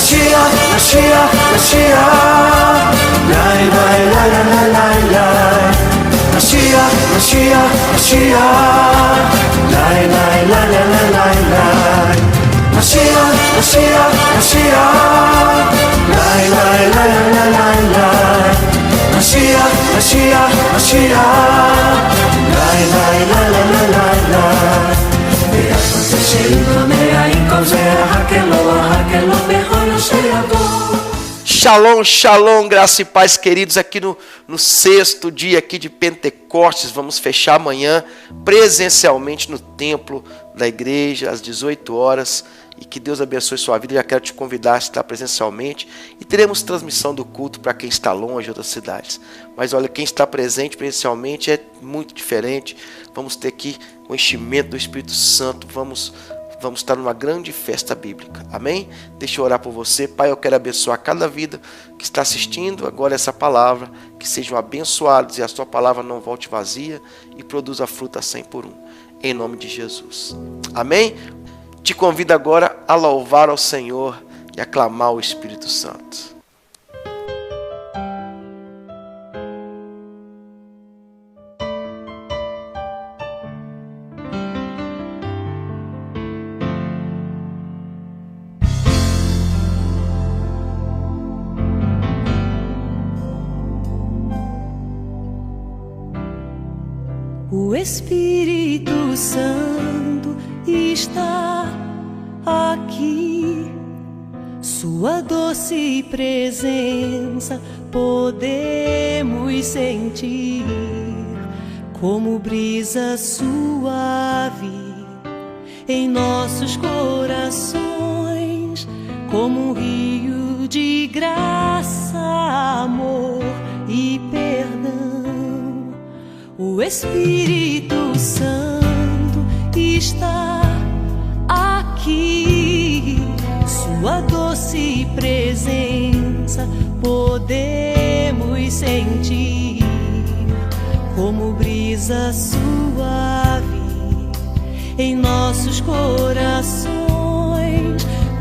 Mashiach, Mashiach, Mashiach. Lai, lai, lai, lai, lai, lai. Mashiach, Mashiach, Mashiach. Lai, lai, lai, lai, lai, lai, lai. Mashiach, Mashiach, Mashiach. Lai, lai, lai, lai, lai, lai. Mashiach, Mashiach, Mashiach. Lai, lai, lai, lai, lai, lai, lai. Shalom, shalom, graça e paz, queridos, aqui no sexto dia aqui de Pentecostes. Vamos fechar amanhã presencialmente no templo da igreja às 18 horas. E que Deus abençoe sua vida. Já quero te convidar a estar presencialmente. E teremos transmissão do culto para quem está longe de outras cidades. Mas olha, quem está presente presencialmente é muito diferente. Vamos ter aqui o enchimento do Espírito Santo. Vamos estar numa grande festa bíblica. Amém? Deixa eu orar por você. Pai, eu quero abençoar cada vida que está assistindo agora essa palavra. Que sejam abençoados e a sua palavra não volte vazia e produza fruta 100 por 1. Em nome de Jesus. Amém? Te convido agora a louvar ao Senhor e aclamar o Espírito Santo. O Espírito Santo está aqui, sua doce presença podemos sentir, como brisa suave em nossos corações, como um rio de graça, amor e perdão. O Espírito Santo está aqui, sua doce presença podemos sentir, como brisa suave em nossos corações,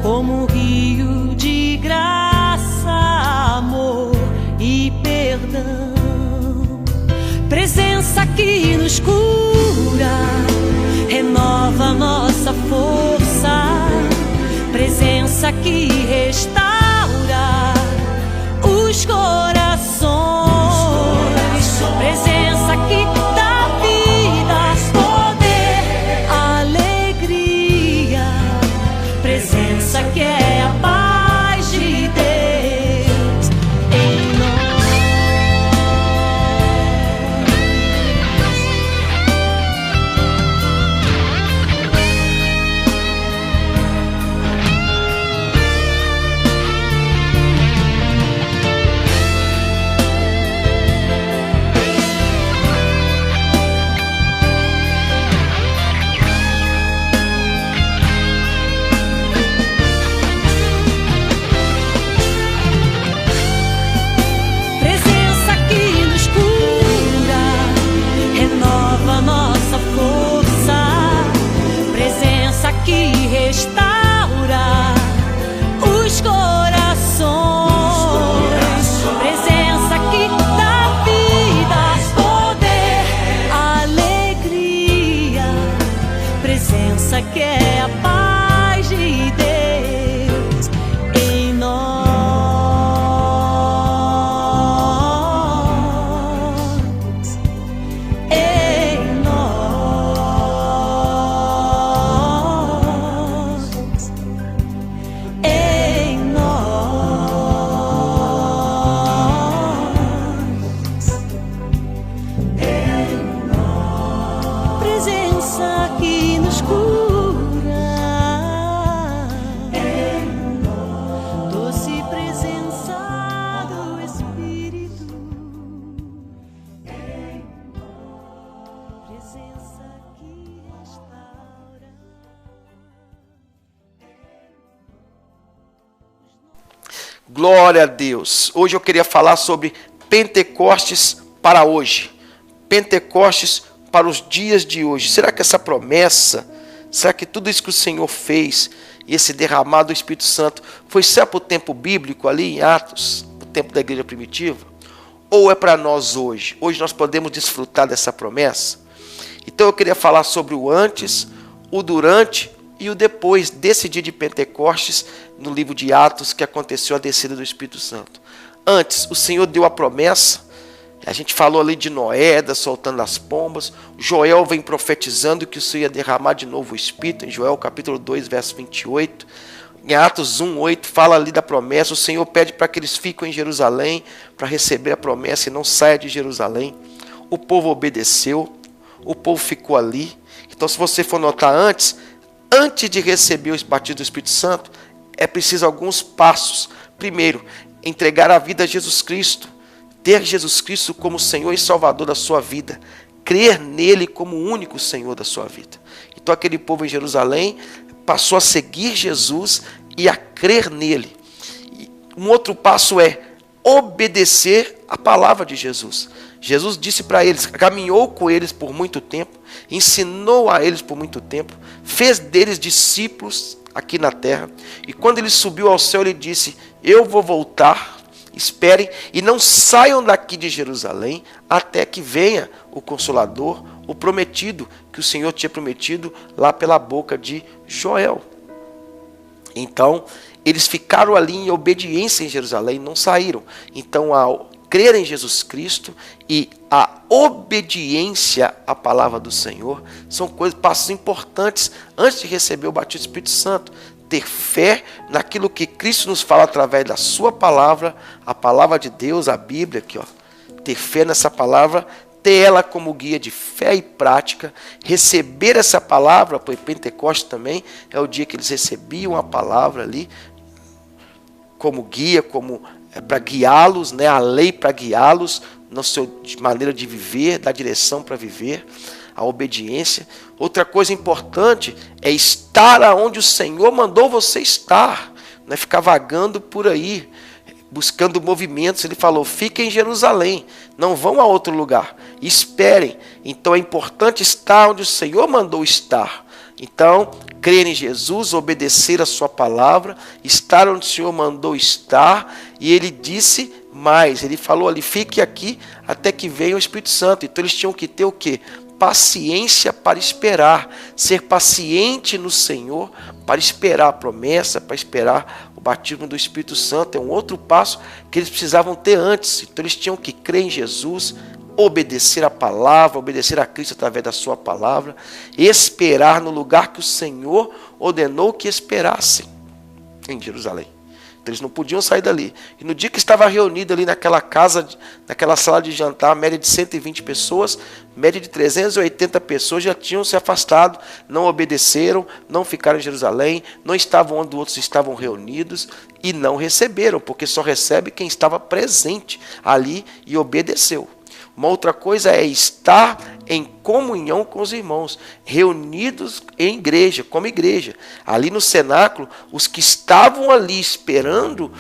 como um rio de graça, amor e perdão. Presença que nos cura, renova nossa força. Presença que restaura os corações. Presença que dá vida, poder, alegria. Presença que é a paz de Deus em nós. Que é a paz de Deus em nós, em nós, em nós, em nós. Presença que nos cura. Glória a Deus. Hoje eu queria falar sobre Pentecostes para hoje. Pentecostes para os dias de hoje. Será que essa promessa, será que tudo isso que o Senhor fez esse derramado do Espírito Santo, foi só para o tempo bíblico ali em Atos, o tempo da igreja primitiva? Ou é para nós hoje? Hoje nós podemos desfrutar dessa promessa? Então eu queria falar sobre o antes, o durante e o depois desse dia de Pentecostes, no livro de Atos, que aconteceu a descida do Espírito Santo. Antes, o Senhor deu a promessa. A gente falou ali de Noé, soltando as pombas. Joel vem profetizando que o Senhor ia derramar de novo o Espírito, em Joel capítulo 2, verso 28. Em Atos 1, 8, fala ali da promessa. O Senhor pede para que eles fiquem em Jerusalém, para receber a promessa e não saia de Jerusalém. O povo obedeceu, o povo ficou ali. Então, se você for notar antes de receber o batismo do Espírito Santo, é preciso alguns passos. Primeiro, entregar a vida a Jesus Cristo. Ter Jesus Cristo como Senhor e Salvador da sua vida. Crer nele como o único Senhor da sua vida. Então aquele povo em Jerusalém passou a seguir Jesus e a crer nele. E um outro passo é obedecer a palavra de Jesus. Jesus disse para eles, caminhou com eles por muito tempo, ensinou a eles por muito tempo, fez deles discípulos aqui na terra. E quando ele subiu ao céu, ele disse, eu vou voltar. Esperem e não saiam daqui de Jerusalém até que venha o Consolador, o prometido, que o Senhor tinha prometido lá pela boca de Joel. Então, eles ficaram ali em obediência em Jerusalém, não saíram. Então, ao crer em Jesus Cristo e a obediência à palavra do Senhor são passos importantes antes de receber o batismo do Espírito Santo. Ter fé naquilo que Cristo nos fala através da sua palavra, a palavra de Deus, a Bíblia, aqui, ó. Ter fé nessa palavra, ter ela como guia de fé e prática, receber essa palavra, pois Pentecostes também é o dia que eles recebiam a palavra ali, como guia, como para guiá-los, né, a lei para guiá-los, na sua maneira de viver, da direção para viver, a obediência. Outra coisa importante é estar aonde o Senhor mandou você estar, não é ficar vagando por aí, buscando movimentos. Ele falou, fiquem em Jerusalém, não vão a outro lugar, esperem. Então é importante estar onde o Senhor mandou estar. Então, crer em Jesus, obedecer a sua palavra, estar onde o Senhor mandou estar. E ele disse mais, ele falou ali, fique aqui até que venha o Espírito Santo. Então eles tinham que ter o quê? Paciência para esperar, ser paciente no Senhor, para esperar a promessa, para esperar o batismo do Espírito Santo. É um outro passo que eles precisavam ter antes. Então eles tinham que crer em Jesus, obedecer a palavra, obedecer a Cristo através da sua palavra, esperar no lugar que o Senhor ordenou que esperassem, em Jerusalém. Então, eles não podiam sair dali. E no dia que estava reunido ali naquela casa, naquela sala de jantar, média de 120 pessoas, média de 380 pessoas já tinham se afastado, não obedeceram, não ficaram em Jerusalém, não estavam onde outros estavam reunidos e não receberam, porque só recebe quem estava presente ali e obedeceu. Uma outra coisa é estar em comunhão com os irmãos, reunidos em igreja, como igreja. Ali no cenáculo, os que estavam ali esperando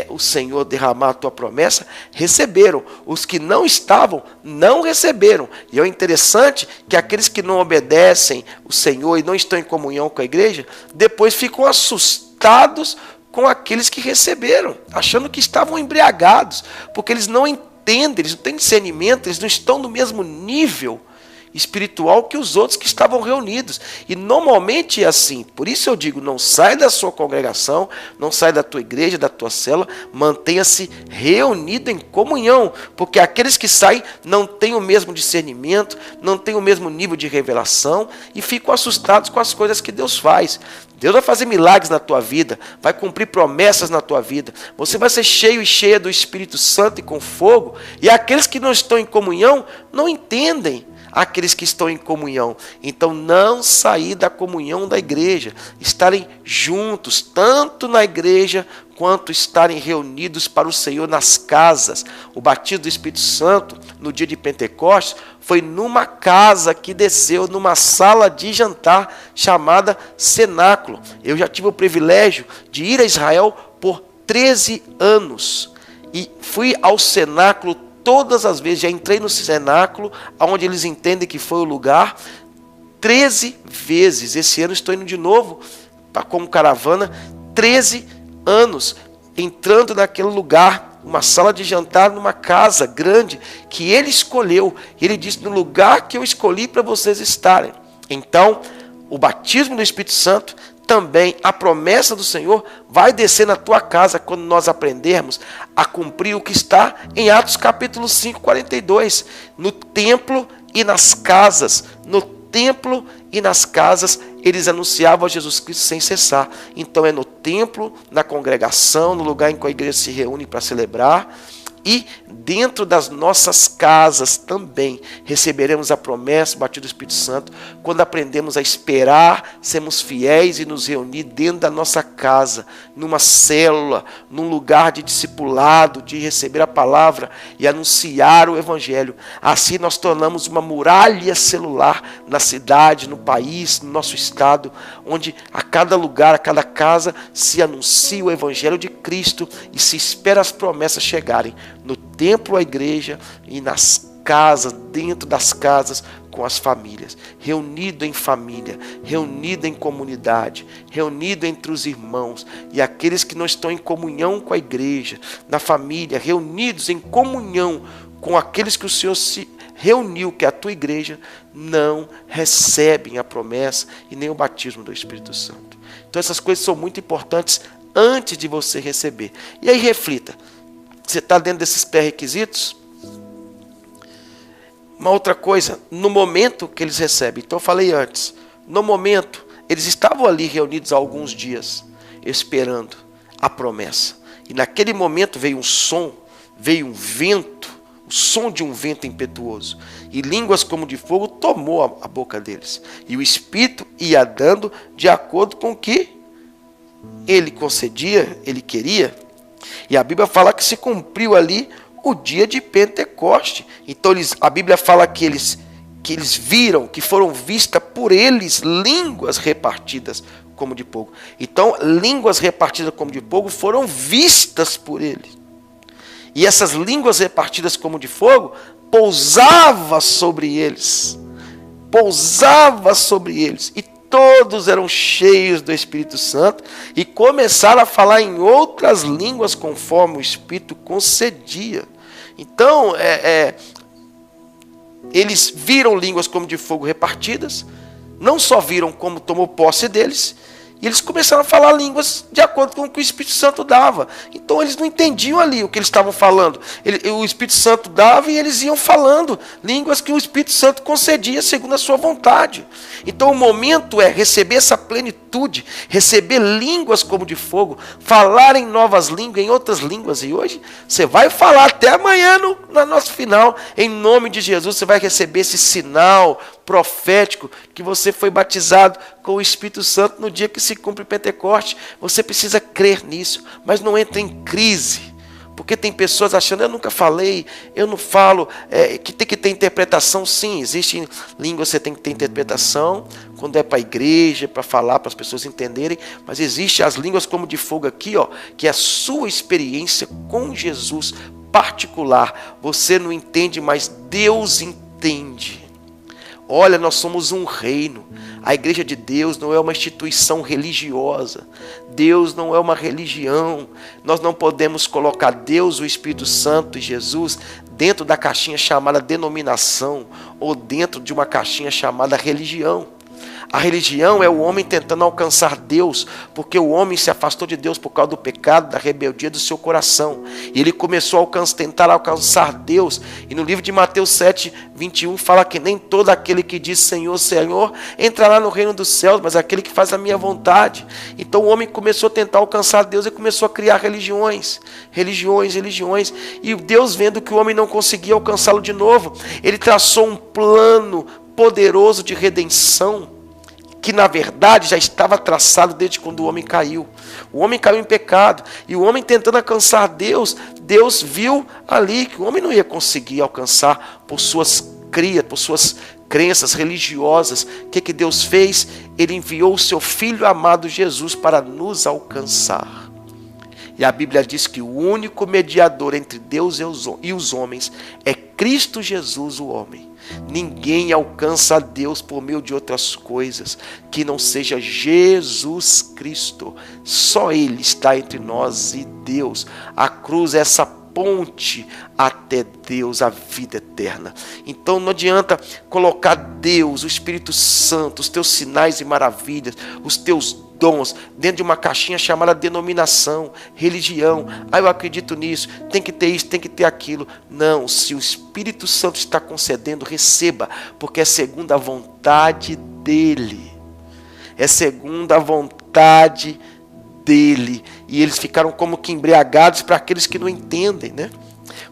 o Senhor derramar a tua promessa, receberam. Os que não estavam, não receberam. E é interessante que aqueles que não obedecem o Senhor e não estão em comunhão com a igreja, depois ficam assustados com aqueles que receberam, achando que estavam embriagados, porque eles não entendem, eles não têm discernimento, eles não estão no mesmo nível espiritual que os outros que estavam reunidos. E normalmente é assim. Por isso eu digo, não sai da sua congregação, não sai da tua igreja, da tua célula, mantenha-se reunido em comunhão, porque aqueles que saem não têm o mesmo discernimento, não têm o mesmo nível de revelação e ficam assustados com as coisas que Deus faz. Deus vai fazer milagres na tua vida, vai cumprir promessas na tua vida. Você vai ser cheio e cheia do Espírito Santo e com fogo. E aqueles que não estão em comunhão não entendem aqueles que estão em comunhão. Então não sair da comunhão da igreja, estarem juntos, tanto na igreja quanto estarem reunidos para o Senhor nas casas. O batismo do Espírito Santo no dia de Pentecostes foi numa casa que desceu, numa sala de jantar chamada cenáculo. Eu já tive o privilégio de ir a Israel por 13 anos e fui ao cenáculo todas as vezes. Já entrei no cenáculo, onde eles entendem que foi o lugar, 13 vezes. Esse ano estou indo de novo como caravana, 13 anos, entrando naquele lugar, uma sala de jantar numa casa grande que ele escolheu. Ele disse: no lugar que eu escolhi para vocês estarem. Então, o batismo do Espírito Santo, também a promessa do Senhor vai descer na tua casa quando nós aprendermos a cumprir o que está em Atos capítulo 5, 42. No templo e nas casas, no templo e nas casas, eles anunciavam a Jesus Cristo sem cessar. Então é no templo, na congregação, no lugar em que a igreja se reúne para celebrar, e dentro das nossas casas também receberemos a promessa, o batismo do Espírito Santo, quando aprendemos a esperar, sermos fiéis e nos reunir dentro da nossa casa, numa célula, num lugar de discipulado, de receber a palavra e anunciar o Evangelho. Assim nós tornamos uma muralha celular na cidade, no país, no nosso estado, onde a cada lugar, a cada casa se anuncia o Evangelho de Cristo e se espera as promessas chegarem. No templo, a igreja, e nas casas, dentro das casas, com as famílias, reunido em família, reunido em comunidade, reunido entre os irmãos e aqueles que não estão em comunhão com a igreja, na família, reunidos em comunhão com aqueles que o Senhor se reuniu, que é a tua igreja, não recebem a promessa e nem o batismo do Espírito Santo. Então essas coisas são muito importantes antes de você receber. E aí reflita, você está dentro desses pré-requisitos? Uma outra coisa, no momento que eles recebem, então eu falei antes, no momento, eles estavam ali reunidos há alguns dias, esperando a promessa. E naquele momento veio um som, veio um vento, o som de um vento impetuoso. E línguas como de fogo tomou a boca deles. E o Espírito ia dando de acordo com o que ele concedia, ele queria. E a Bíblia fala que se cumpriu ali o dia de Pentecoste. Então a Bíblia fala que eles viram, que foram vistas por eles línguas repartidas como de fogo. Então, línguas repartidas como de fogo foram vistas por eles. E essas línguas repartidas como de fogo pousava sobre eles. Pousava sobre eles. E todos eram cheios do Espírito Santo e começaram a falar em outras línguas conforme o Espírito concedia. Então, eles viram línguas como de fogo repartidas, não só viram como tomou posse deles, e eles começaram a falar línguas de acordo com o que o Espírito Santo dava. Então eles não entendiam ali o que eles estavam falando. O Espírito Santo dava e eles iam falando línguas que o Espírito Santo concedia segundo a sua vontade. Então o momento é receber essa plenitude, receber línguas como de fogo, falar em novas línguas, em outras línguas. E hoje você vai falar até amanhã no nosso final. Em nome de Jesus você vai receber esse sinal profético que você foi batizado com o Espírito Santo no dia que se cumpre Pentecoste. Você precisa crer nisso, mas não entre em crise. Porque tem pessoas achando, eu nunca falei, eu não falo, que tem que ter interpretação. Sim, existe língua, você tem que ter interpretação, quando é para a igreja, para falar, para as pessoas entenderem, mas existe as línguas como de fogo aqui, que é a sua experiência com Jesus particular. Você não entende, mas Deus entende. Olha, nós somos um reino. A igreja de Deus não é uma instituição religiosa. Deus não é uma religião. Nós não podemos colocar Deus, o Espírito Santo e Jesus dentro da caixinha chamada denominação ou dentro de uma caixinha chamada religião. A religião é o homem tentando alcançar Deus, porque o homem se afastou de Deus por causa do pecado, da rebeldia do seu coração. E ele começou a tentar alcançar Deus. E no livro de Mateus 7, 21, fala que nem todo aquele que diz Senhor, Senhor, entrará no reino dos céus, mas aquele que faz a minha vontade. Então o homem começou a tentar alcançar Deus e começou a criar religiões. E Deus, vendo que o homem não conseguia alcançá-lo de novo, ele traçou um plano poderoso de redenção, que na verdade já estava traçado desde quando o homem caiu. O homem caiu em pecado, e o homem tentando alcançar Deus, Deus viu ali que o homem não ia conseguir alcançar por suas crenças religiosas. O que Deus fez? Ele enviou o seu Filho amado Jesus para nos alcançar. E a Bíblia diz que o único mediador entre Deus e os homens é Cristo Jesus o homem. Ninguém alcança a Deus por meio de outras coisas que não seja Jesus Cristo. Só Ele está entre nós e Deus. A cruz é essa ponte até Deus, a vida eterna. Então não adianta colocar Deus, o Espírito Santo, os teus sinais e maravilhas, os teus dons dentro de uma caixinha chamada denominação, religião. Eu acredito nisso, tem que ter isso, tem que ter aquilo. Não, se o Espírito Santo está concedendo, receba, porque é segundo a vontade dele. É segundo a vontade dele. E eles ficaram como que embriagados para aqueles que não entendem, né?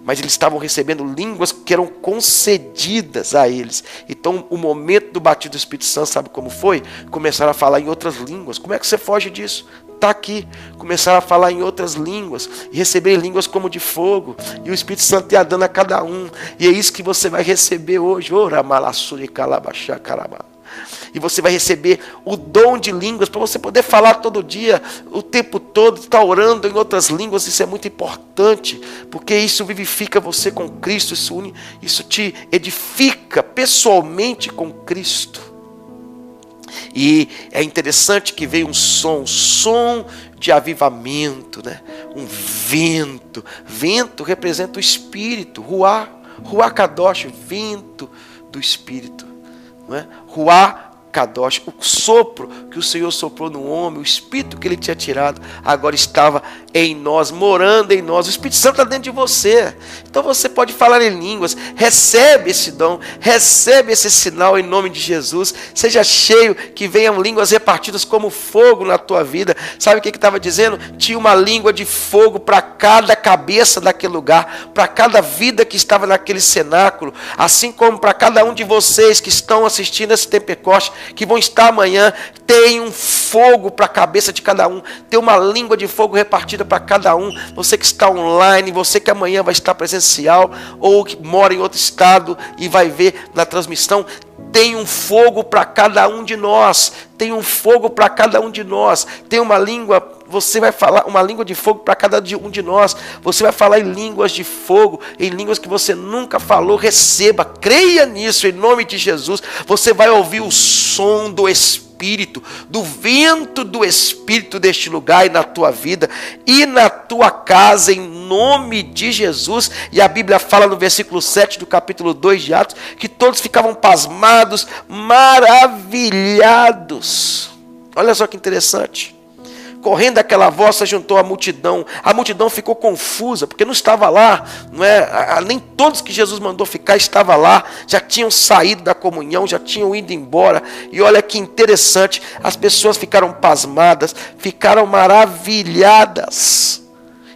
Mas eles estavam recebendo línguas que eram concedidas a eles. Então, o momento do batismo do Espírito Santo, sabe como foi? Começaram a falar em outras línguas. Como é que você foge disso? Está aqui. Começaram a falar em outras línguas. E receber línguas como de fogo. E o Espírito Santo ia dando a cada um. E é isso que você vai receber hoje. Ora, malassuri, calabachá, carabá. E você vai receber o dom de línguas para você poder falar todo dia, o tempo todo, estar orando em outras línguas. Isso é muito importante, porque isso vivifica você com Cristo, isso te edifica pessoalmente com Cristo. E é interessante que veio um som de avivamento, né? Um vento. Vento representa o Espírito, Ruá Kadosh, vento do Espírito. Não é? Ruá Kadosh, o sopro que o Senhor soprou no homem, o Espírito que Ele tinha tirado, agora estava em nós, morando em nós. O Espírito Santo está dentro de você. Então você pode falar em línguas. Recebe esse dom, recebe esse sinal em nome de Jesus. Seja cheio, que venham línguas repartidas como fogo na tua vida. Sabe o que estava dizendo? Tinha uma língua de fogo para cada cabeça daquele lugar, para cada vida que estava naquele cenáculo, assim como para cada um de vocês que estão assistindo esse Pentecoste, que vão estar amanhã. Tem um fogo para a cabeça de cada um, tem uma língua de fogo repartida para cada um. Você que está online, você que amanhã vai estar presencial, ou que mora em outro estado e vai ver na transmissão, tem um fogo para cada um de nós. Tem um fogo para cada um de nós. Tem uma língua, você vai falar uma língua de fogo para cada um de nós. Você vai falar em línguas de fogo, em línguas que você nunca falou. Receba, creia nisso em nome de Jesus. Você vai ouvir o som do Espírito, do vento do Espírito deste lugar e na tua vida e na tua casa, em nome de Jesus. E a Bíblia fala no versículo 7 do capítulo 2 de Atos, que todos ficavam pasmados, maravilhados. Olha só que interessante. Correndo aquela voz, se juntou a multidão ficou confusa, porque não estava lá, não é? Nem todos que Jesus mandou ficar estavam lá, já tinham saído da comunhão, já tinham ido embora. E olha que interessante, as pessoas ficaram pasmadas, ficaram maravilhadas.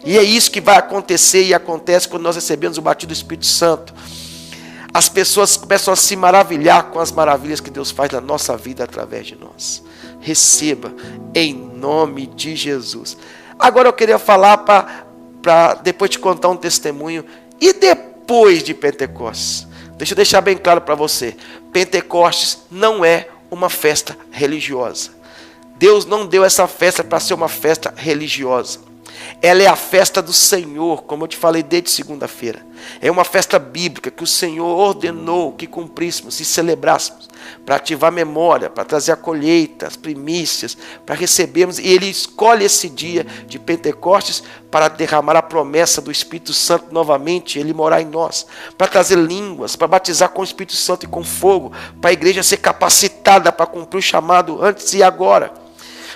E é isso que vai acontecer e acontece quando nós recebemos o batismo do Espírito Santo. As pessoas começam a se maravilhar com as maravilhas que Deus faz na nossa vida através de nós. Receba em nome de Jesus. Agora eu queria falar para depois te contar um testemunho. E depois de Pentecostes? Deixa eu deixar bem claro para você. Pentecostes não é uma festa religiosa. Deus não deu essa festa para ser uma festa religiosa. Ela é a festa do Senhor, como eu te falei desde segunda-feira. É uma festa bíblica que o Senhor ordenou que cumpríssemos e celebrássemos, para ativar a memória, para trazer a colheita, as primícias, para recebermos. E Ele escolhe esse dia de Pentecostes para derramar a promessa do Espírito Santo novamente, Ele morar em nós, para trazer línguas, para batizar com o Espírito Santo e com fogo, para a igreja ser capacitada para cumprir o chamado antes e agora.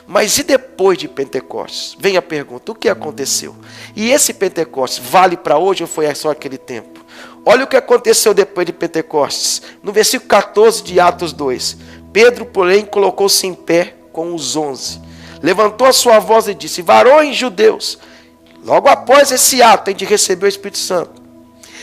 Mas e depois de Pentecostes? Vem a pergunta, o que aconteceu? E esse Pentecostes vale para hoje ou foi só aquele tempo? Olha o que aconteceu depois de Pentecostes. No versículo 14 de Atos 2. Pedro, porém, colocou-se em pé com os 11. Levantou a sua voz e disse: varões judeus, logo após esse ato de receber o Espírito Santo,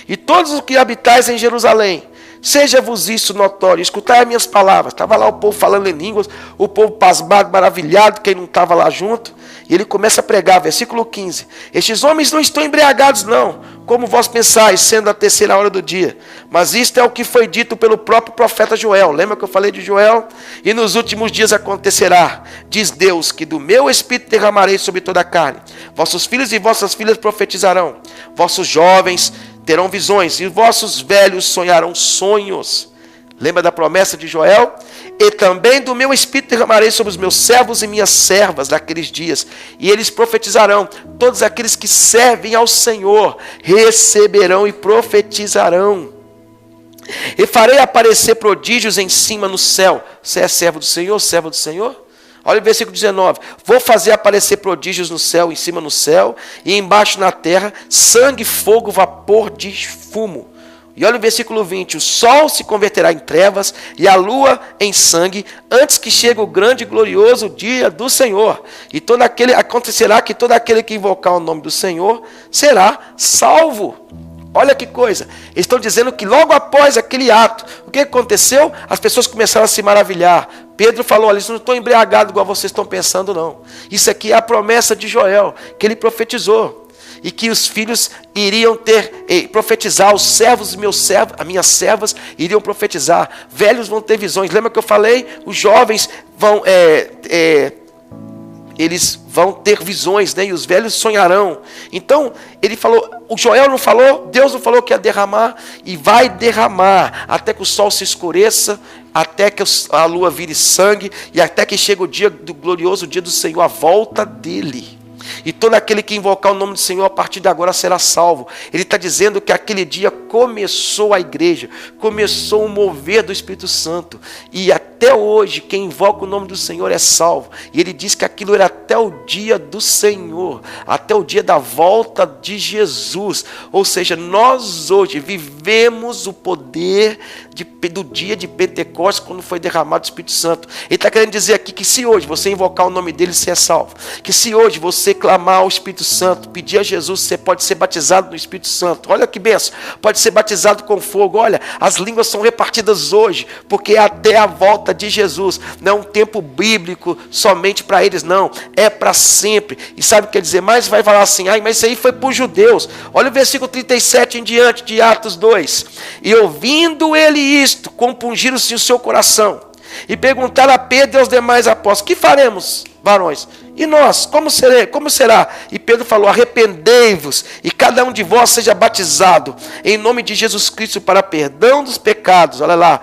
e todos os que habitais em Jerusalém, seja-vos isso notório, escutai as minhas palavras. Estava lá o povo falando em línguas, o povo pasmado, maravilhado, quem não estava lá junto. E ele começa a pregar, versículo 15. Estes homens não estão embriagados não, como vós pensais, sendo a terceira hora do dia. Mas isto é o que foi dito pelo próprio profeta Joel. Lembra que eu falei de Joel? E nos últimos dias acontecerá, diz Deus, que do meu Espírito derramarei sobre toda a carne. Vossos filhos e vossas filhas profetizarão. Vossos jovens terão visões, e vossos velhos sonharão sonhos. Lembra da promessa de Joel? E também do meu espírito derramarei sobre os meus servos e minhas servas naqueles dias, e eles profetizarão. Todos aqueles que servem ao Senhor receberão e profetizarão. E farei aparecer prodígios em cima no céu. Você é servo do Senhor, servo do Senhor? Olha o versículo 19. Vou fazer aparecer prodígios no céu, em cima no céu, e embaixo na terra, sangue, fogo, vapor de fumo. E olha o versículo 20. O sol se converterá em trevas e a lua em sangue, antes que chegue o grande e glorioso dia do Senhor. E acontecerá que todo aquele que invocar o nome do Senhor será salvo. Olha que coisa. Eles estão dizendo que logo após aquele ato, o que aconteceu? As pessoas começaram a se maravilhar. Pedro falou: olha, eles não estão embriagados igual vocês estão pensando, não. Isso aqui é a promessa de Joel, que ele profetizou. E que os filhos iriam profetizar, os servos, as minhas servas iriam profetizar. Velhos vão ter visões. Lembra que eu falei? Os jovens vão... eles vão ter visões, né? E os velhos sonharão. Então, ele falou, o Joel não falou, Deus não falou que ia derramar, e vai derramar, até que o sol se escureça, até que a lua vire sangue, e até que chegue o dia do glorioso dia do Senhor, a volta dele. E todo aquele que invocar o nome do Senhor, a partir de agora será salvo. Ele está dizendo que aquele dia começou a igreja, começou o mover do Espírito Santo. E até hoje, quem invoca o nome do Senhor é salvo. E ele diz que aquilo era até o dia do Senhor, até o dia da volta de Jesus. Ou seja, nós hoje vivemos o poder do dia de Pentecostes, quando foi derramado o Espírito Santo. Ele está querendo dizer aqui que se hoje você invocar o nome dele, você é salvo. Que se hoje você clamar ao Espírito Santo, pedir a Jesus, você pode ser batizado no Espírito Santo. Olha que benção, pode ser batizado com fogo. Olha, as línguas são repartidas hoje, porque é até a volta de Jesus. Não é um tempo bíblico somente para eles, não, é para sempre. E sabe o que quer dizer mais? Vai falar assim: mas isso aí foi para os judeus. Olha o versículo 37 em diante de Atos 2. E ouvindo ele isto, compungiram-se o seu coração, e perguntaram a Pedro e aos demais apóstolos: que faremos, varões? E nós, como será? E Pedro falou: arrependei-vos, e cada um de vós seja batizado, em nome de Jesus Cristo, para perdão dos pecados, olha lá,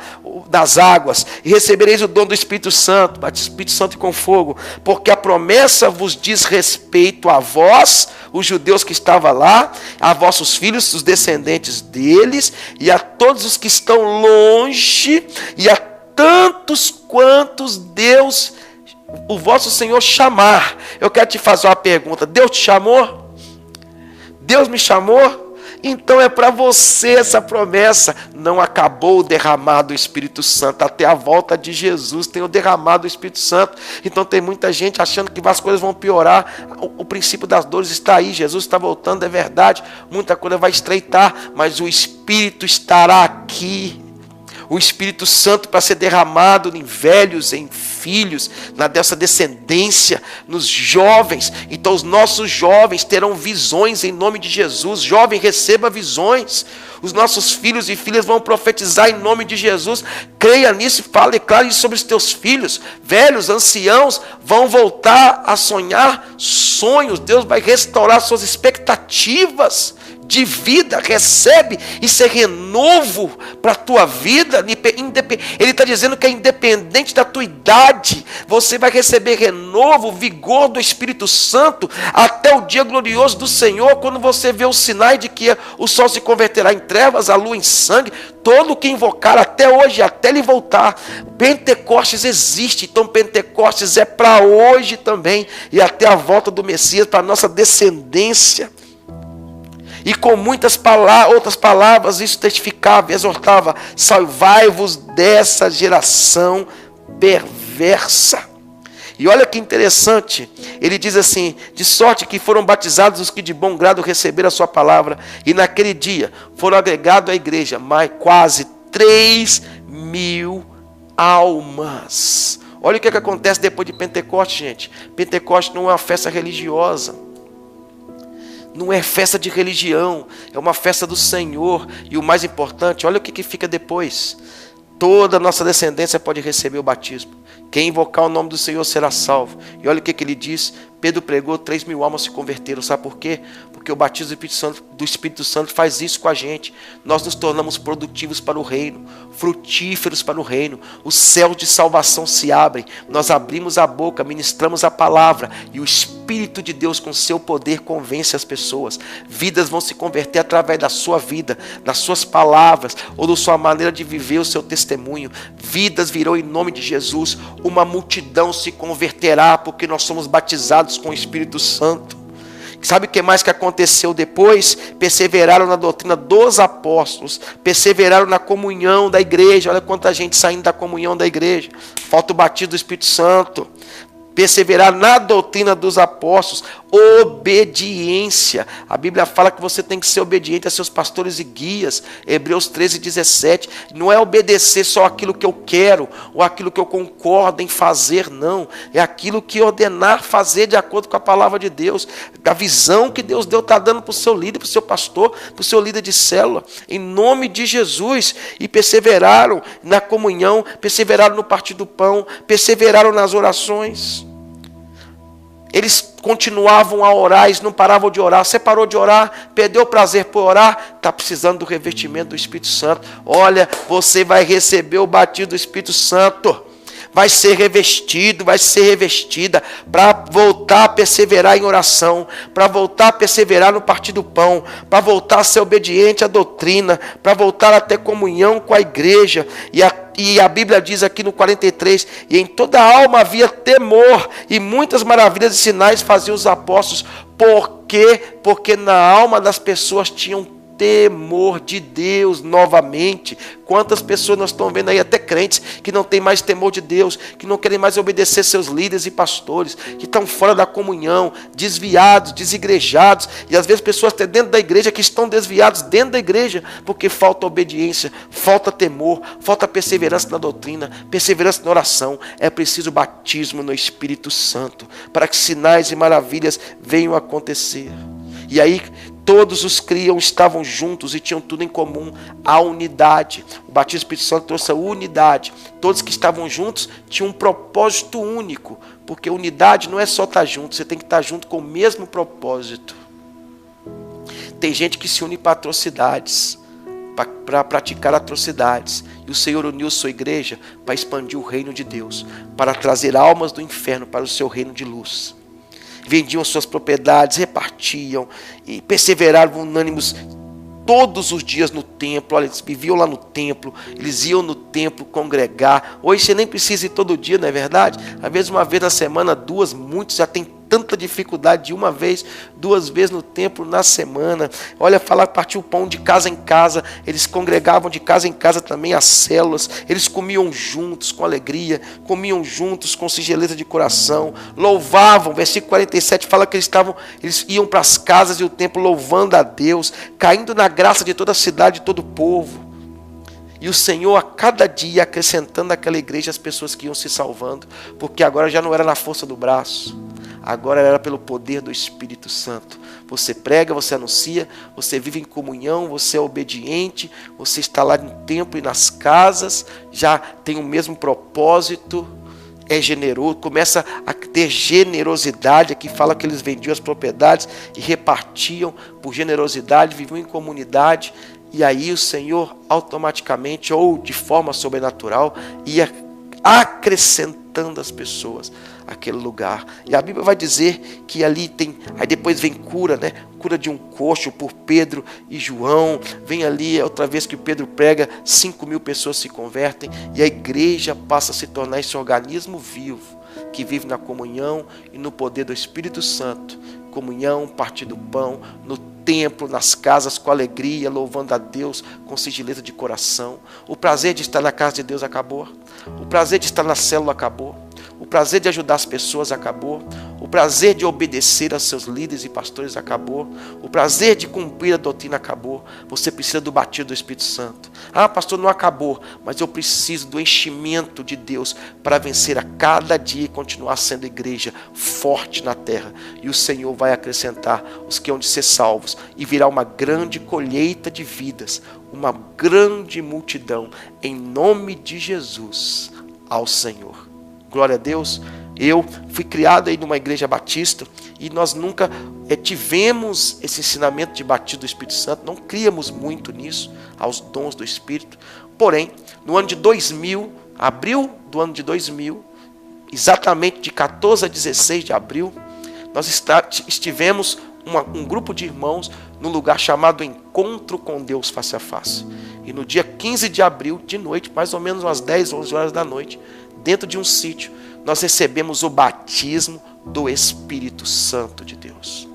das águas, e recebereis o dom do Espírito Santo, Espírito Santo com fogo, porque a promessa vos diz respeito a vós, os judeus que estavam lá, a vossos filhos, os descendentes deles, e a todos os que estão longe, e a tantos quantos Deus, o vosso Senhor, chamar. Eu quero te fazer uma pergunta: Deus te chamou? Deus me chamou? Então é para você essa promessa. Não acabou o derramado do Espírito Santo. Até a volta de Jesus tem o derramado do Espírito Santo. Então tem muita gente achando que as coisas vão piorar. O princípio das dores está aí. Jesus está voltando, é verdade. Muita coisa vai estreitar, mas o Espírito estará aqui. O Espírito Santo para ser derramado em velhos, em filhos, na dessa descendência, nos jovens. Então os nossos jovens terão visões em nome de Jesus. Jovem, receba visões. Os nossos filhos e filhas vão profetizar em nome de Jesus. Creia nisso e fale, declare isso sobre os teus filhos. Velhos, anciãos vão voltar a sonhar sonhos. Deus vai restaurar suas expectativas de vida. Recebe isso, é renovo para a tua vida. Ele está dizendo que é independente da tua idade, você vai receber renovo, vigor do Espírito Santo até o dia glorioso do Senhor, quando você vê os sinais de que o sol se converterá em trevas, a lua em sangue. Todo que invocar até hoje, até ele voltar. Pentecostes existe, então Pentecostes é para hoje também, e até a volta do Messias, para a nossa descendência. E com muitas outras palavras, isso testificava e exortava: salvai-vos dessa geração perversa. E olha que interessante, ele diz assim: de sorte que foram batizados os que de bom grado receberam a sua palavra, e naquele dia foram agregados à igreja mais quase 3.000 almas. Olha o que acontece depois de Pentecostes, gente. Pentecostes não é uma festa religiosa. Não é festa de religião, é uma festa do Senhor. E o mais importante, olha o que fica depois: toda a nossa descendência pode receber o batismo. Quem invocar o nome do Senhor será salvo. E olha o que ele diz: Pedro pregou, 3.000 almas se converteram. Sabe por quê? Porque o batismo do Espírito Santo faz isso com a gente. Nós nos tornamos produtivos para o reino, frutíferos para o reino. Os céus de salvação se abrem. Nós abrimos a boca, ministramos a palavra e o Espírito de Deus com seu poder convence as pessoas. Vidas vão se converter através da sua vida, das suas palavras ou da sua maneira de viver o seu testemunho. Vidas virão em nome de Jesus. Uma multidão se converterá porque nós somos batizados com o Espírito Santo. Sabe o que mais que aconteceu depois? Perseveraram na doutrina dos apóstolos, perseveraram na comunhão da igreja. Olha quanta gente saindo da comunhão da igreja. Falta o batismo do Espírito Santo. Perseverar na doutrina dos apóstolos, obediência. A Bíblia fala que você tem que ser obediente a seus pastores e guias. Hebreus 13:17. Não é obedecer só aquilo que eu quero ou aquilo que eu concordo em fazer, não. É aquilo que ordenar fazer de acordo com a palavra de Deus. A visão que Deus deu está dando para o seu líder, para o seu pastor, para o seu líder de célula. Em nome de Jesus. E perseveraram na comunhão, perseveraram no partir do pão, perseveraram nas orações. Eles continuavam a orar, eles não paravam de orar. Você parou de orar, perdeu o prazer por orar, está precisando do revestimento do Espírito Santo. Olha, você vai receber o batismo do Espírito Santo. Vai ser revestido, vai ser revestida para voltar a perseverar em oração, para voltar a perseverar no partir do pão, para voltar a ser obediente à doutrina, para voltar a ter comunhão com a igreja. E a Bíblia diz aqui no 43, e em toda a alma havia temor, e muitas maravilhas e sinais faziam os apóstolos. Por quê? Porque na alma das pessoas tinham temor de Deus novamente. Quantas pessoas nós estamos vendo aí, até crentes, que não tem mais temor de Deus, que não querem mais obedecer seus líderes e pastores, que estão fora da comunhão, desviados, desigrejados, e às vezes pessoas até dentro da igreja que estão desviados dentro da igreja, porque falta obediência, falta temor, falta perseverança na doutrina, perseverança na oração. É preciso batismo no Espírito Santo, para que sinais e maravilhas venham a acontecer. E aí todos os criam, estavam juntos e tinham tudo em comum, a unidade. O batismo do Espírito Santo trouxe a unidade. Todos que estavam juntos tinham um propósito único, porque unidade não é só estar junto, você tem que estar junto com o mesmo propósito. Tem gente que se une para atrocidades, para praticar atrocidades, e o Senhor uniu sua igreja para expandir o reino de Deus, para trazer almas do inferno para o seu reino de luz. Vendiam suas propriedades, repartiam e perseveraram unânimes todos os dias no templo. Olha, eles viviam lá no templo, eles iam no templo congregar. Hoje você nem precisa ir todo dia, não é verdade? Às vezes uma vez na semana, duas, muitos já tem tanta dificuldade de uma vez, duas vezes no templo na semana. Olha, falar, partir o pão de casa em casa, eles congregavam de casa em casa também as células, eles comiam juntos com alegria, comiam juntos com singeleza de coração, louvavam. Versículo 47 fala que eles iam para as casas e o templo louvando a Deus, caindo na graça de toda a cidade, de todo o povo. E o Senhor a cada dia acrescentando àquela igreja as pessoas que iam se salvando, porque agora já não era na força do braço, agora era pelo poder do Espírito Santo. Você prega, você anuncia, você vive em comunhão, você é obediente, você está lá no templo e nas casas, já tem o mesmo propósito, é generoso, começa a ter generosidade. Aqui fala que eles vendiam as propriedades e repartiam por generosidade, viviam em comunidade. E aí o Senhor automaticamente, ou de forma sobrenatural, ia acrescentando as pessoas àquele lugar. E a Bíblia vai dizer que ali tem, aí depois vem cura, né? Cura de um coxo por Pedro e João. Vem ali, outra vez que Pedro prega, 5.000 pessoas se convertem. E a igreja passa a se tornar esse organismo vivo, que vive na comunhão e no poder do Espírito Santo. Comunhão, partir do pão, no templo, nas casas, com alegria, louvando a Deus, com singeleza de coração. O prazer de estar na casa de Deus acabou. O prazer de estar na célula acabou. O prazer de ajudar as pessoas acabou. O prazer de obedecer aos seus líderes e pastores acabou. O prazer de cumprir a doutrina acabou. Você precisa do batismo do Espírito Santo. Ah, pastor, não acabou, mas eu preciso do enchimento de Deus para vencer a cada dia e continuar sendo igreja forte na terra. E o Senhor vai acrescentar os que hão de ser salvos e virá uma grande colheita de vidas, uma grande multidão, em nome de Jesus, ao Senhor. Glória a Deus. Eu fui criado aí numa igreja batista e nós nunca tivemos esse ensinamento de batismo do Espírito Santo, não criamos muito nisso, aos dons do Espírito. Porém, no ano de 2000, abril do ano de 2000, exatamente de 14 a 16 de abril, nós estivemos um grupo de irmãos num lugar chamado Encontro com Deus Face a Face. E no dia 15 de abril, de noite, mais ou menos umas 10, 11 horas da noite, dentro de um sítio, nós recebemos o batismo do Espírito Santo de Deus.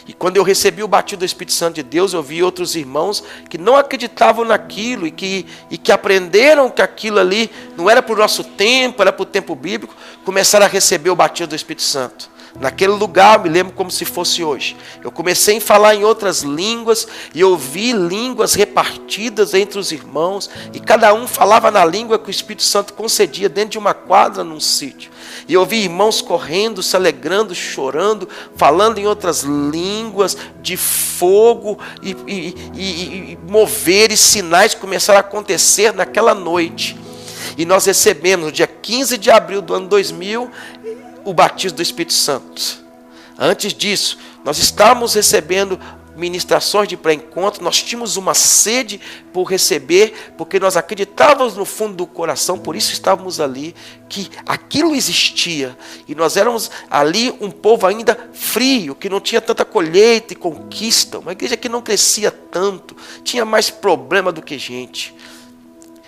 E quando eu recebi o batismo do Espírito Santo de Deus, eu vi outros irmãos que não acreditavam naquilo e que aprenderam que aquilo ali não era para o nosso tempo, era para o tempo bíblico, começaram a receber o batismo do Espírito Santo. Naquele lugar, eu me lembro como se fosse hoje. Eu comecei a falar em outras línguas e ouvi línguas repartidas entre os irmãos e cada um falava na língua que o Espírito Santo concedia dentro de uma quadra num sítio. E eu vi irmãos correndo, se alegrando, chorando, falando em outras línguas de fogo e moveres, sinais começaram a acontecer naquela noite. E nós recebemos no dia 15 de abril do ano 2000 o batismo do Espírito Santo. Antes disso, nós estávamos recebendo ministrações de pré-encontro, nós tínhamos uma sede por receber, porque nós acreditávamos no fundo do coração, por isso estávamos ali, que aquilo existia, e nós éramos ali um povo ainda frio, que não tinha tanta colheita e conquista, uma igreja que não crescia tanto, tinha mais problema do que gente.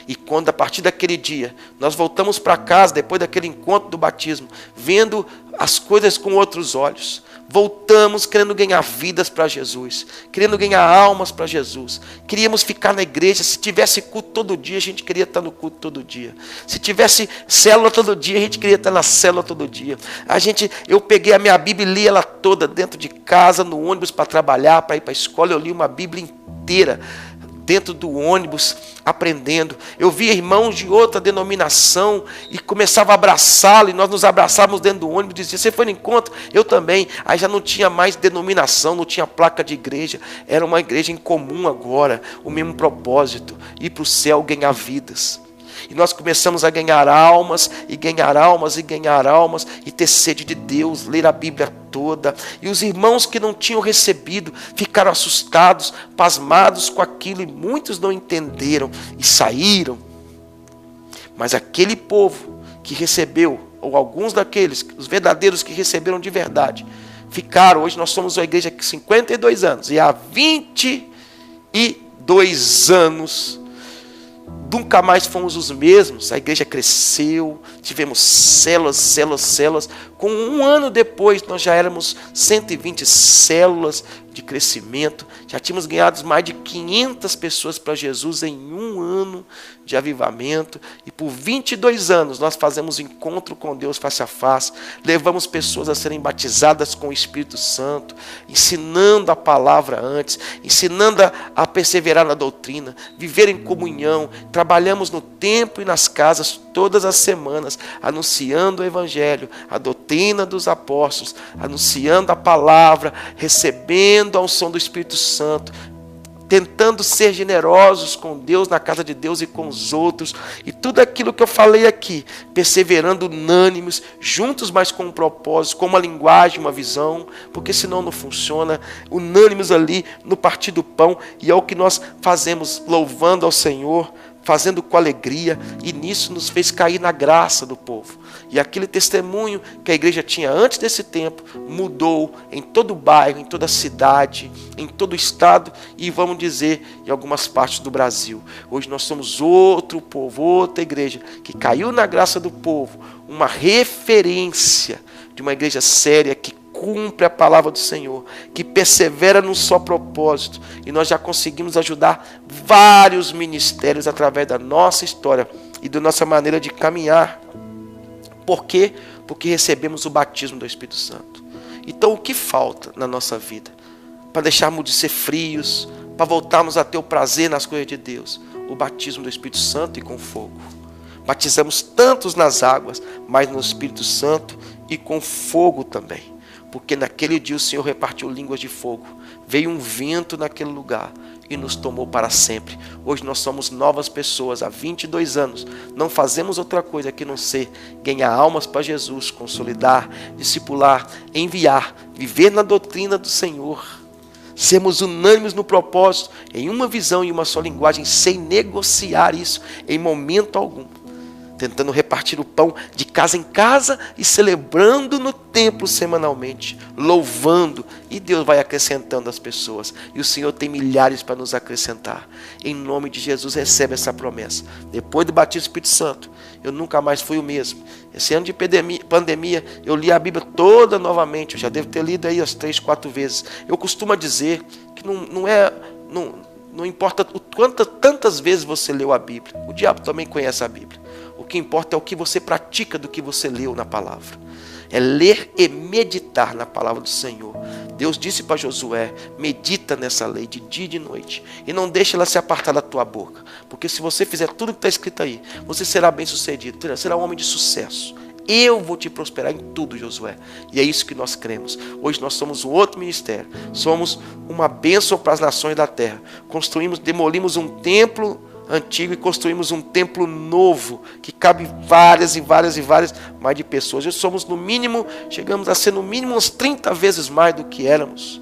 E quando a partir daquele dia, nós voltamos para casa, depois daquele encontro do batismo, vendo as coisas com outros olhos, voltamos querendo ganhar vidas para Jesus, querendo ganhar almas para Jesus, queríamos ficar na igreja. Se tivesse culto todo dia, a gente queria estar no culto todo dia. Se tivesse célula todo dia, a gente queria estar na célula todo dia. Eu peguei a minha Bíblia e li ela toda dentro de casa, no ônibus para trabalhar, para ir para a escola, eu li uma Bíblia inteira dentro do ônibus, aprendendo. Eu via irmãos de outra denominação e começava a abraçá-lo, e nós nos abraçávamos dentro do ônibus, dizia: você foi no encontro? Eu também. Aí já não tinha mais denominação, não tinha placa de igreja, era uma igreja em comum agora, o mesmo propósito, ir para o céu, ganhar vidas. E nós começamos a ganhar almas, e ganhar almas, e ganhar almas, e ter sede de Deus, ler a Bíblia toda. E os irmãos que não tinham recebido ficaram assustados, pasmados com aquilo, e muitos não entenderam e saíram. Mas aquele povo que recebeu, ou alguns daqueles, os verdadeiros que receberam de verdade, ficaram. Hoje nós somos uma igreja de 52 anos, e há 22 anos nunca mais fomos os mesmos. A igreja cresceu, tivemos células. Com um ano depois, nós já éramos 120 células de crescimento. Já tínhamos ganhado mais de 500 pessoas para Jesus em um ano de avivamento. E por 22 anos, nós fazemos encontro com Deus face a face. Levamos pessoas a serem batizadas com o Espírito Santo, ensinando a palavra antes, ensinando a perseverar na doutrina, viver em comunhão. Trabalhamos no templo e nas casas todas as semanas, anunciando o Evangelho, a doutrina dos apóstolos, anunciando a palavra, recebendo a unção do Espírito Santo, tentando ser generosos com Deus, na casa de Deus e com os outros, e tudo aquilo que eu falei aqui, perseverando unânimes, juntos, mas com um propósito, com uma linguagem, uma visão, porque senão não funciona, unânimes ali no partir do pão, e é o que nós fazemos, louvando ao Senhor, fazendo com alegria, e nisso nos fez cair na graça do povo. E aquele testemunho que a igreja tinha antes desse tempo, mudou em todo o bairro, em toda a cidade, em todo o estado, e vamos dizer, em algumas partes do Brasil. Hoje nós somos outro povo, outra igreja, que caiu na graça do povo, uma referência de uma igreja séria, que cumpre a palavra do Senhor, que persevera num só propósito. E nós já conseguimos ajudar vários ministérios através da nossa história e da nossa maneira de caminhar. Por quê? Porque recebemos o batismo do Espírito Santo. Então o que falta na nossa vida? Para deixarmos de ser frios, para voltarmos a ter o prazer nas coisas de Deus. O batismo do Espírito Santo e com fogo. Batizamos tantos nas águas, mas no Espírito Santo e com fogo também. porque naquele dia o Senhor repartiu línguas de fogo, veio um vento naquele lugar e nos tomou para sempre. Hoje nós somos novas pessoas, há 22 anos, não fazemos outra coisa que não ser ganhar almas para Jesus, consolidar, discipular, enviar, viver na doutrina do Senhor, sermos unânimes no propósito, em uma visão e uma só linguagem, sem negociar isso em momento algum, tentando repartir o pão de casa em casa e celebrando no templo semanalmente, louvando, e Deus vai acrescentando as pessoas, e o Senhor tem milhares para nos acrescentar. Em nome de Jesus, recebe essa promessa. Depois do batismo do Espírito Santo, eu nunca mais fui o mesmo. Esse ano de pandemia, eu li a Bíblia toda novamente, eu já devo ter lido aí as 3, 4 vezes. Eu costumo dizer que não importa tantas vezes você leu a Bíblia, o diabo também conhece a Bíblia. O que importa é o que você pratica do que você leu na palavra. É ler e meditar na palavra do Senhor. Deus disse para Josué: medita nessa lei de dia e de noite, e não deixe ela se apartar da tua boca, porque se você fizer tudo que está escrito aí, você será bem sucedido, será um homem de sucesso. Eu vou te prosperar em tudo, Josué. E é isso que nós cremos. Hoje nós somos um outro ministério. Somos uma bênção para as nações da terra. Demolimos um templo antigo e construímos um templo novo que cabe várias mais de pessoas. Hoje somos chegamos a ser no mínimo uns 30 vezes mais do que éramos.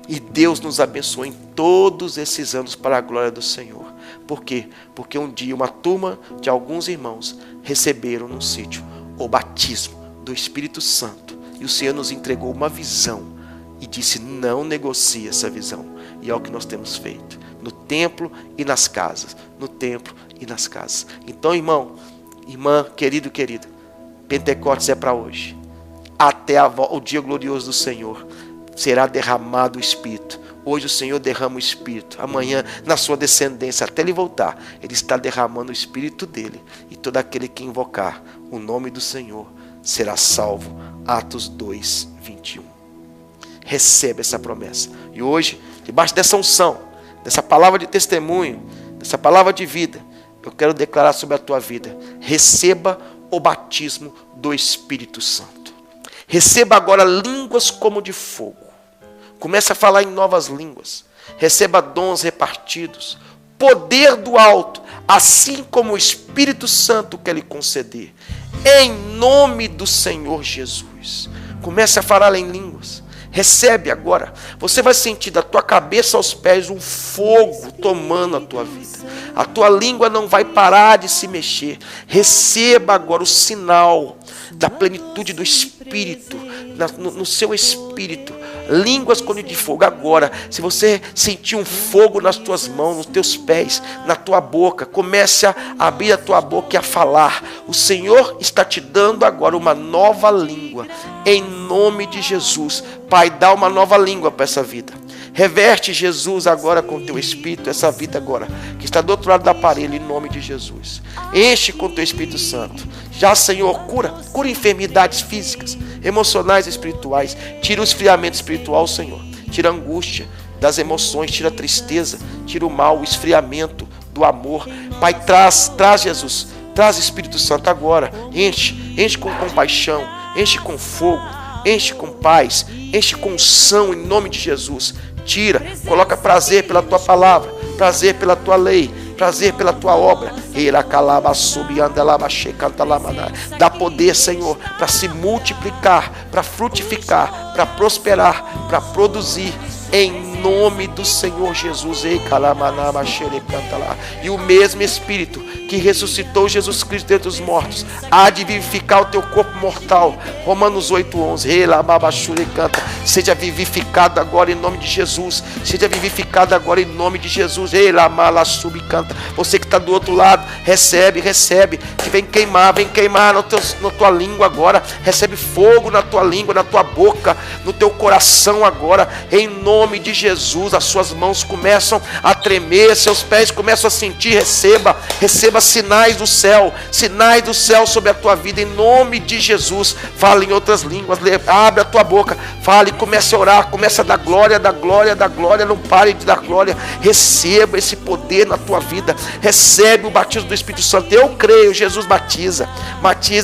E Deus nos abençoou em todos esses anos para a glória do Senhor. Por quê? Porque um dia uma turma de alguns irmãos receberam num sítio o batismo do Espírito Santo. E o Senhor nos entregou uma visão e disse: não negocie essa visão. E é o que nós temos feito. No templo e nas casas. No templo e nas casas. Então, irmão, irmã, querido, querida, Pentecostes é para hoje. Até o dia glorioso do Senhor será derramado o Espírito. Hoje o Senhor derrama o Espírito. Amanhã, na sua descendência, até Ele voltar, Ele está derramando o Espírito dEle. E todo aquele que invocar o nome do Senhor será salvo. Atos 2, 21. Recebe essa promessa. E hoje, debaixo dessa unção, dessa palavra de testemunho, dessa palavra de vida, eu quero declarar sobre a tua vida: receba o batismo do Espírito Santo. Receba agora línguas como de fogo. Comece a falar em novas línguas. Receba dons repartidos, poder do alto, assim como o Espírito Santo quer lhe conceder. Em nome do Senhor Jesus. Comece a falar em línguas. Recebe agora. Você vai sentir da tua cabeça aos pés um fogo tomando a tua vida. A tua língua não vai parar de se mexer. Receba agora o sinal da plenitude do Espírito, no seu espírito. Línguas como de fogo. Agora, se você sentir um fogo nas tuas mãos, nos teus pés, na tua boca, comece a abrir a tua boca e a falar. O Senhor está te dando agora uma nova língua. Em nome de Jesus. Pai, dá uma nova língua para essa vida. Reverte, Jesus, agora com o teu Espírito, essa vida agora, que está do outro lado do aparelho, em nome de Jesus. Enche com o teu Espírito Santo. Já, Senhor, cura enfermidades físicas, emocionais e espirituais. Tira o esfriamento espiritual, Senhor. Tira a angústia das emoções, tira a tristeza, tira o mal, o esfriamento do amor. Pai, traz, Jesus, traz Espírito Santo agora. Enche com compaixão, enche com fogo, enche com paz, enche com unção, em nome de Jesus. Tira, coloca prazer pela tua palavra, prazer pela tua lei, prazer pela tua obra. Dá poder, Senhor, para se multiplicar, para frutificar, para prosperar, para produzir, em nome do Senhor Jesus. E o mesmo Espírito que ressuscitou Jesus Cristo dentre os mortos há de vivificar o teu corpo mortal. Romanos 8:11. Seja vivificado agora em nome de Jesus. Seja vivificado agora em nome de Jesus. Você que está do outro lado, recebe. Que vem queimar na tua língua agora. Recebe fogo na tua língua, na tua boca, no teu coração agora, em nome de Jesus. As suas mãos começam a tremer, seus pés começam a sentir. Receba sinais do céu sobre a tua vida, em nome de Jesus. Fala em outras línguas, abre a tua boca, fale, comece a orar, comece a dar glória, não pare de dar glória. Receba esse poder na tua vida, recebe o batismo do Espírito Santo. Eu creio, Jesus batiza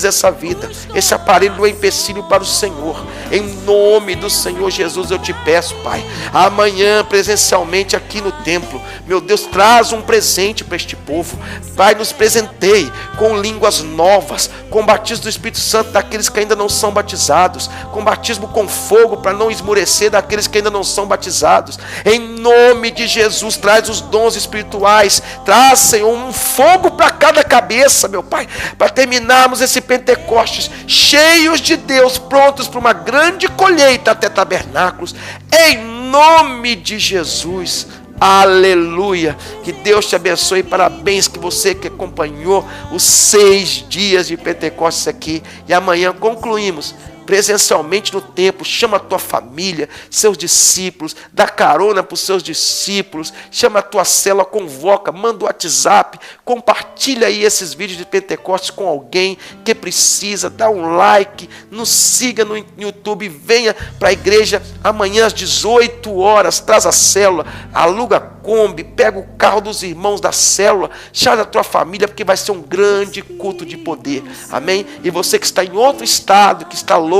essa vida. Esse aparelho não é empecilho para o Senhor. Em nome do Senhor Jesus eu te peço, Pai, amanhã presencialmente aqui no templo, meu Deus, traz um presente para este povo. Pai, nos presenteie com línguas novas, com batismo do Espírito Santo daqueles que ainda não são batizados, com batismo com fogo para não esmorecer daqueles que ainda não são batizados. Em nome de Jesus, traz os dons espirituais, traz, Senhor, um fogo para cada cabeça, meu Pai, para terminarmos esse Pentecostes cheios de Deus, prontos para uma grande colheita até tabernáculos, em nome de Jesus. Aleluia, que Deus te abençoe, parabéns que você que acompanhou os 6 dias de Pentecostes aqui, e amanhã concluímos presencialmente no templo. Chama a tua família, seus discípulos, dá carona para os seus discípulos, chama a tua célula, convoca, manda o WhatsApp, compartilha aí esses vídeos de Pentecostes com alguém que precisa, dá um like, nos siga no YouTube, venha para a igreja amanhã às 18 horas, traz a célula, aluga a Kombi, pega o carro dos irmãos da célula, chama a tua família, porque vai ser um grande culto de poder, amém? E você que está em outro estado, que está longe,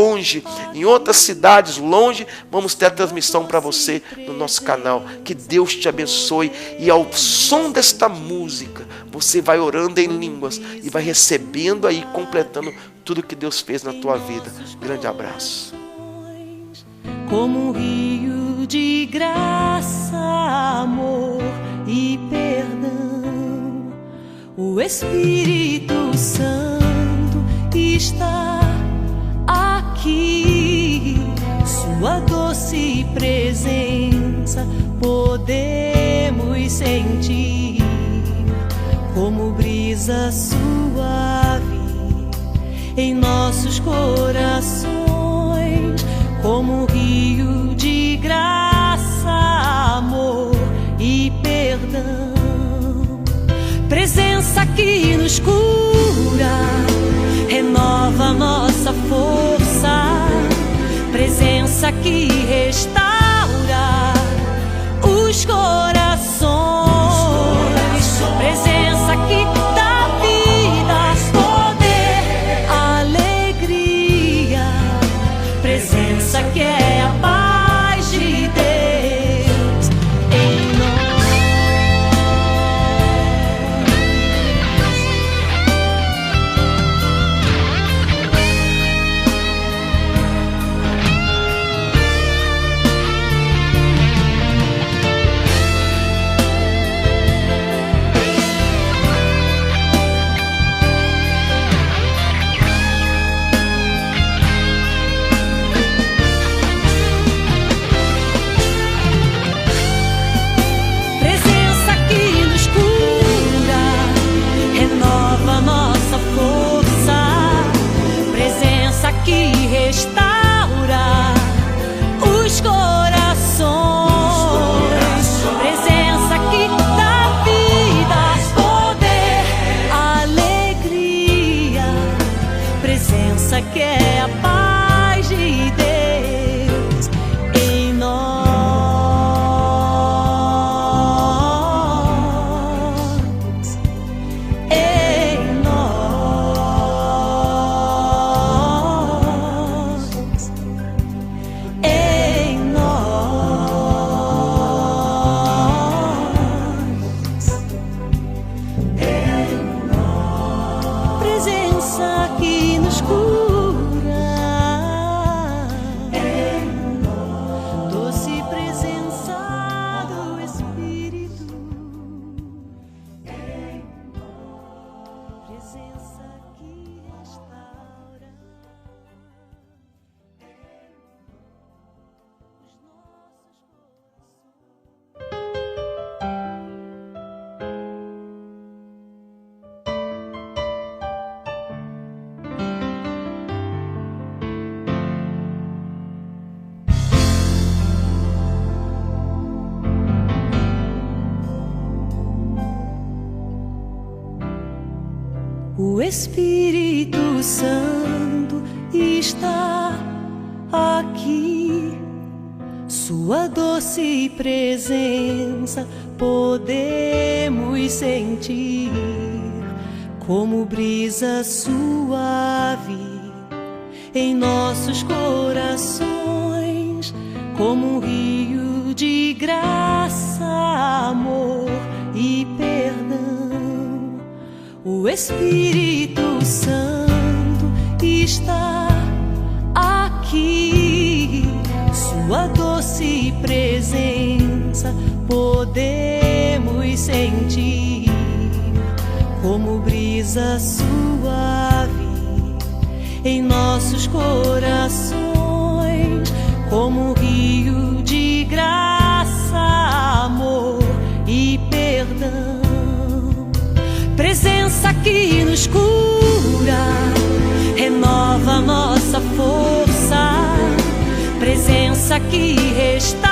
em outras cidades longe, vamos ter a transmissão para você no nosso canal. Que Deus te abençoe, e ao som desta música você vai orando em línguas e vai recebendo aí, completando tudo que Deus fez na tua vida. Grande abraço. Como um rio de graça, amor e perdão, o Espírito Santo está aqui. Sua doce presença podemos sentir, como brisa suave em nossos corações, como um rio de graça, amor e perdão. Presença que nos cura, renova nossa força. Presença que restaura os corações. Presença que dá vida, poder, alegria. Presença que é a paz de Deus em nós. Restaura os corações. Presença que dá vida, poder, alegria. Presença que é a paz de Deus em nós. Em nós. Presença que nos cura, doce presença do Espírito, presença que restaura os nossos corações. O Espírito Santo está aqui. Sua doce presença podemos sentir, como brisa suave em nossos corações, como um rio de graça, amor e perdão. O Espírito Santo está aqui, sua doce presença podemos sentir, como brisa suave em nossos corações, como um rio de graça, amor e perdão. Presença que nos cura, renova nossa força, presença que restaura